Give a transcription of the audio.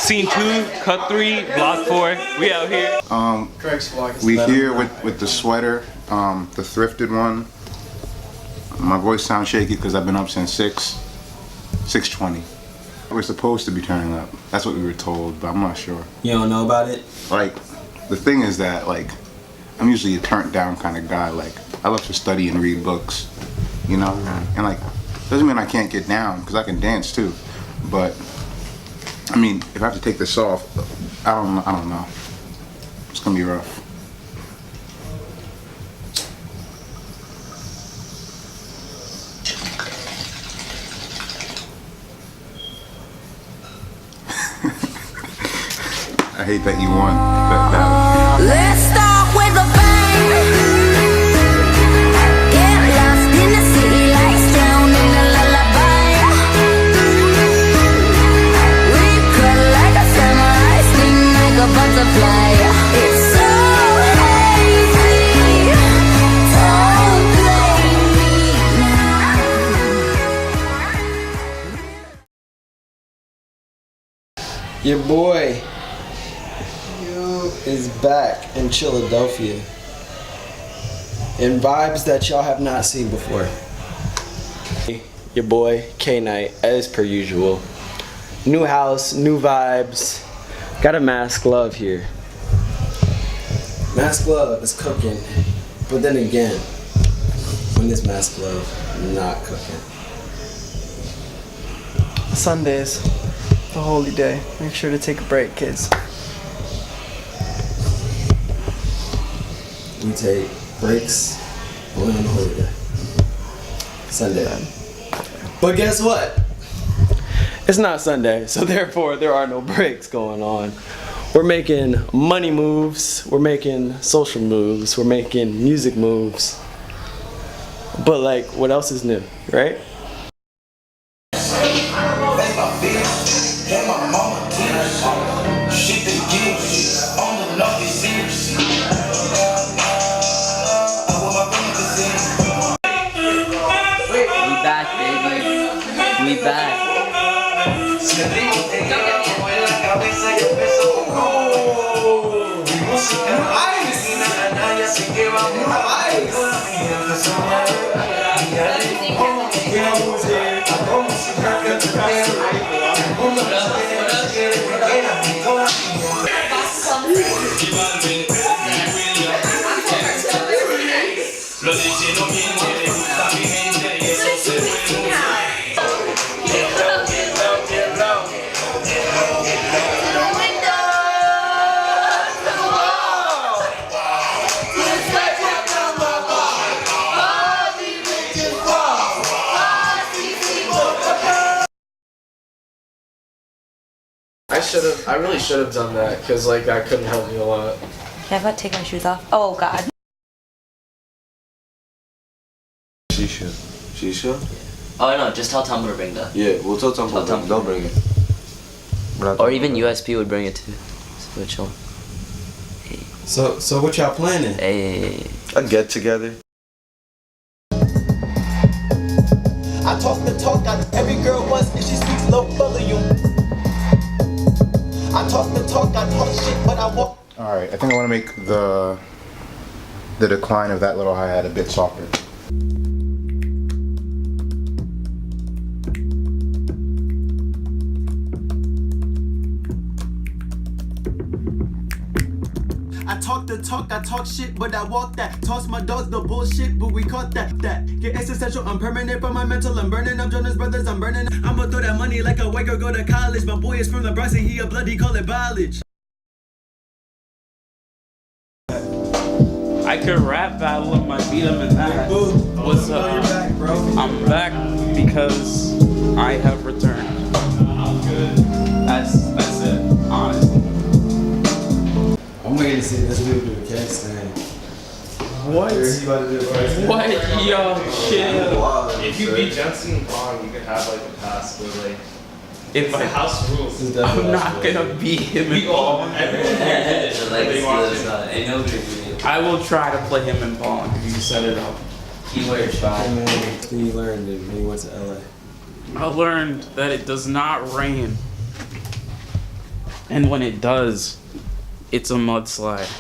Scene 2, cut 3, block 4. We out here. We here with the sweater, the thrifted one. My voice sounds shaky because I've been up since 6:20. We're supposed to be turning up. That's what we were told, but I'm not sure. You don't know about it? Like, the thing is that, like, I'm usually a turned down kind of guy. Like, I love to study and read books, you know? And like, doesn't mean I can't get down, because I can dance too. But, I mean, if I have to take this off, I don't know. It's gonna be rough. I hate that you won that battle. Let's start with a bang. Get lost in the city lights, drown in a lullaby. We cut like a samurai, sting like a butterfly. It's so hazy. Don't blame me now. Your boy is back in Philadelphia in vibes that y'all have not seen before. Your boy Knitee, as per usual. New house, new vibes. Got a mask glove here. Mask glove is cooking, but then again, when is mask glove not cooking? Sundays, the holy day. Make sure to take a break, kids. We take breaks only on the holy day. Sunday. But guess what? It's not Sunday, so therefore there are no breaks going on. We're making money moves, we're making social moves, we're making music moves. But like, what else is new, right? We back. I really should have done that because like that couldn't help me a lot. Can I take my shoes off? Oh God. Shisha? Oh no, just tell Tumblr to bring that. Yeah, we'll tell Tumblr. They'll bring it. Or even USP would bring it too. So chill. Hey. So what y'all planning? Hey. A get together. I talk the talk that every girl wants if she speaks low volume. I talk the talk, I talk shit, but I walk. Alright, I think I want to make the decline of that little hi-hat a bit softer. I talk the talk, I talk shit, but I walk that. Toss my dogs the bullshit, but we caught that. Get existential, I'm permanent for my mental. I'm burning up Jonas Brothers, I'm burning. I'ma throw that money like a white girl go to college. My boy is from the Bronx and he a bloody, call it mileage. I could rap battle him, I beat him in that. What's up? You're back, bro. I'm back because I have returned. I'm good. That's it, honestly. I'm waiting to see this dude do a cake stand. What? He about to do it first. What? Yo, chill. If you beat Jensen and Pong, you could have like a pass, but like If the house rules. I'm not gonna beat him in ball. I will try to play him in ball if you set it up. Keyword try. Then you learned it when you went to LA. I learned that it does not rain And when it does, it's a mudslide.